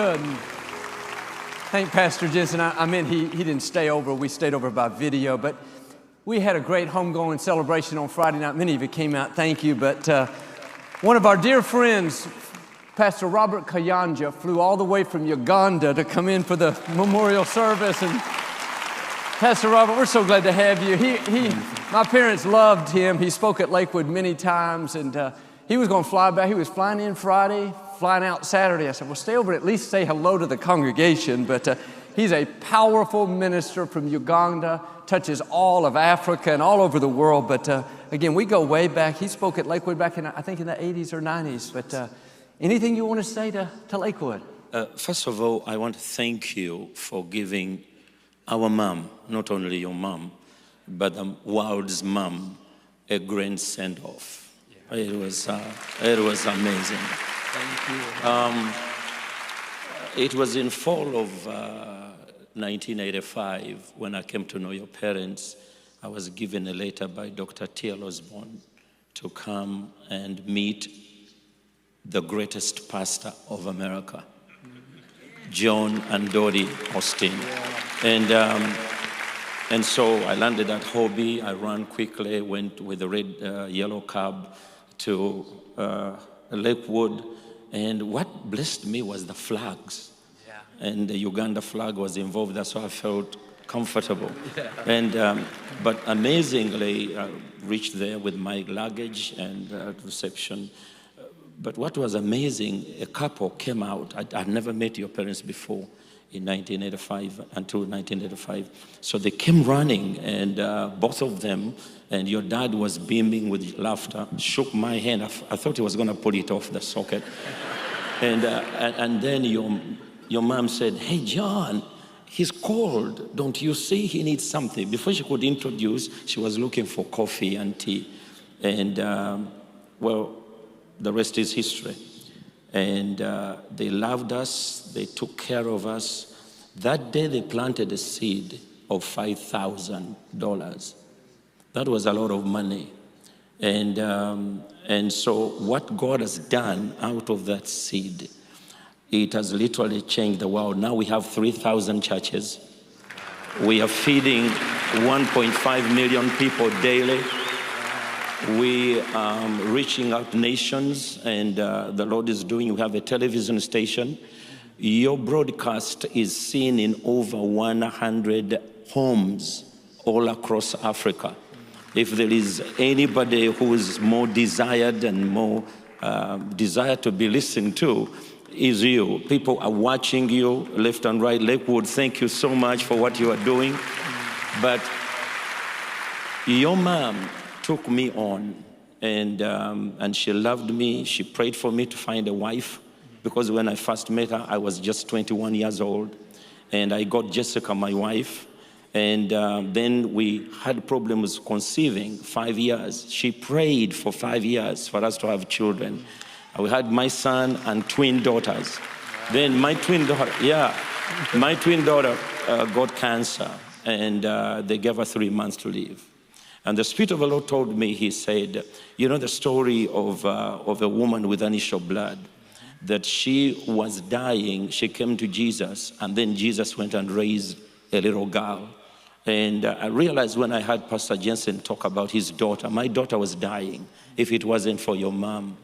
Thank Pastor Jensen. I meant he didn't stay over. We stayed over by video, but we had a great homegoing celebration on Friday night. Many of you came out. Thank you. But one of our dear friends, Pastor Robert Kayanja, flew all the way from Uganda to come in for the memorial service. And Pastor Robert, we're so glad to have you. My parents loved him. He spoke at Lakewood many times, and he was going to fly back. He was flying in Friday, flying out Saturday. I said, well, stay over and at least say hello to the congregation. But he's a powerful minister from Uganda, touches all of Africa and all over the world. But again, we go way back. He spoke at Lakewood back in, I think, in the 80s or 90s. But anything you want to say to Lakewood? First of all, I want to thank you for giving our mom, not only your mom, but the world's mom, a grand send-off. Yeah. It was amazing. Thank you. It was in fall of 1985 when I came to know your parents. I was given a letter by Dr. T.L. Osborne to come and meet the greatest pastor of America, John and Dodie Osteen. And so I landed at Hobby. I ran quickly, went with the red yellow cab to Lakewood. And what blessed me was the flags. Yeah. And the Uganda flag was involved. That's why I felt comfortable. Yeah. And but amazingly, I reached there with my luggage and reception. But what was amazing, a couple came out. I'd never met your parents before in 1985, until 1985. So they came running, and both of them, and your dad was beaming with laughter, shook my hand. I thought he was going to pull it off the socket. And then your mom said, hey, John, he's cold. Don't you see he needs something? Before she could introduce, she was looking for coffee and tea. And, well, the rest is history. And they loved us. They took care of us. That day, they planted a seed of $5,000. That was a lot of money. And so what God has done out of that seed, it has literally changed the world. Now we have 3,000 churches. We are feeding 1.5 million people daily. We are reaching out nations, and the Lord is doing. We have a television station. Your broadcast is seen in over 100 homes all across Africa. If there is anybody who is more desired and more desired to be listened to, is you. People are watching you left and right. Lakewood, thank you so much for what you are doing. But your mom took me on, and she loved me. She prayed for me to find a wife, because when I first met her, I was just 21 years old, and I got Jessica, my wife, and then we had problems conceiving 5 years. She prayed for 5 years for us to have children. We had my son and twin daughters. Then my twin daughter got cancer, and they gave her 3 months to live. And the Spirit of the Lord told me, he said, you know the story of a woman with an issue of blood, that she was dying, she came to Jesus, and then Jesus went and raised a little girl. And I realized when I heard Pastor Jensen talk about his daughter, my daughter was dying if it wasn't for your mom.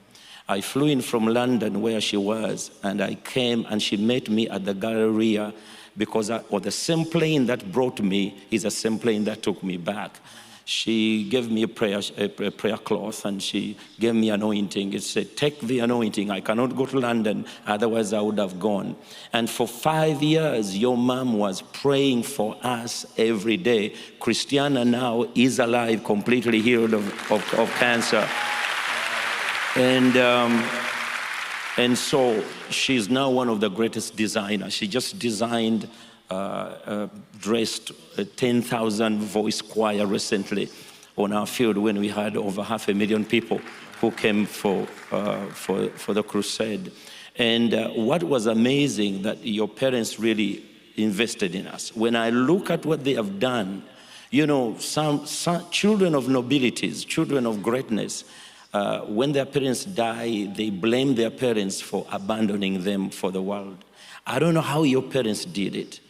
I flew in from London where she was, and I came, and she met me at the Galleria, because the same plane that brought me is the same plane that took me back. She gave me a prayer cloth, and she gave me anointing. It said, take the anointing. I cannot go to London, otherwise I would have gone. And for 5 years, your mom was praying for us every day. Christiana now is alive, completely healed of cancer. And so she's now one of the greatest designers. She just designed dressed a 10,000 voice choir recently on our field when we had over 500,000 people who came for the crusade. And what was amazing, that your parents really invested in us. When I look at what they have done, you know, some children of nobilities, children of greatness, when their parents die, they blame their parents for abandoning them for the world. I don't know how your parents did it.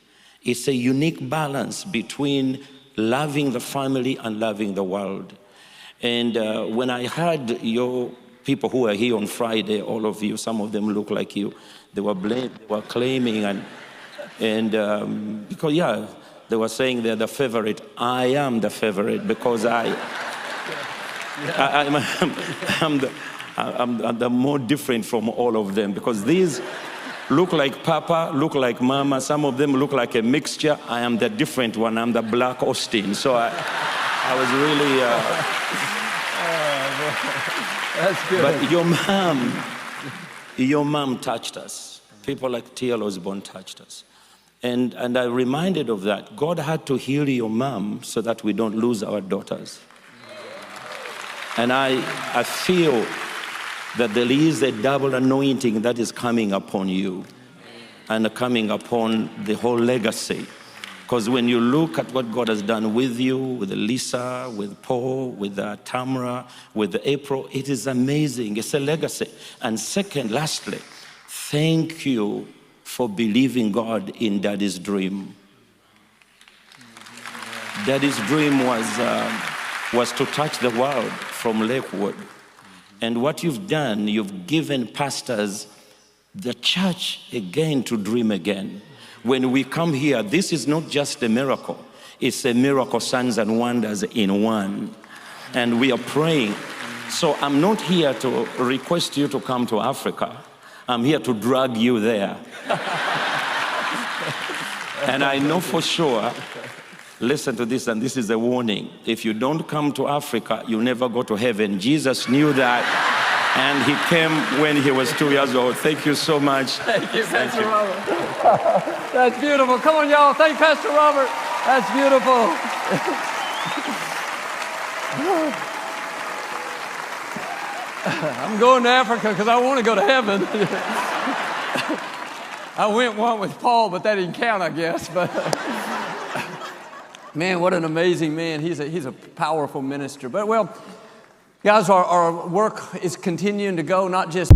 It's a unique balance between loving the family and loving the world. And when I heard your people who were here on Friday, all of you, some of them look like you, they were claiming, and because, yeah, they were saying they're the favorite. I am the favorite because I'm the more different from all of them, because these look like Papa, look like Mama. Some of them look like a mixture. I am the different one. I'm the black Osteen. So I was really... That's good. But your mom touched us. People like T.L. Osborne touched us. And I'm reminded of that. God had to heal your mom so that we don't lose our daughters. And I feel that there is a double anointing that is coming upon you and coming upon the whole legacy. Because when you look at what God has done with you, with Lisa, with Paul, with Tamara, with April, it is amazing. It's a legacy. And second, lastly, thank you for believing God in Daddy's dream. Daddy's dream was to touch the world from Lakewood. And what you've done, you've given pastors the church again to dream again. When we come here, this is not just a miracle. It's a miracle, signs and wonders in one. And we are praying. So I'm not here to request you to come to Africa. I'm here to drag you there. And I know for sure, listen to this, and this is a warning. If you don't come to Africa, you'll never go to heaven. Jesus knew that, and he came when he was 2 years old. Thank you so much. Thank you, Pastor Robert. That's beautiful. Come on, y'all. Thank Pastor Robert. That's beautiful. I'm going to Africa because I want to go to heaven. I went one with Paul, but that didn't count, I guess. But man, what an amazing man. He's a powerful minister. But well, guys, our work is continuing to go, not just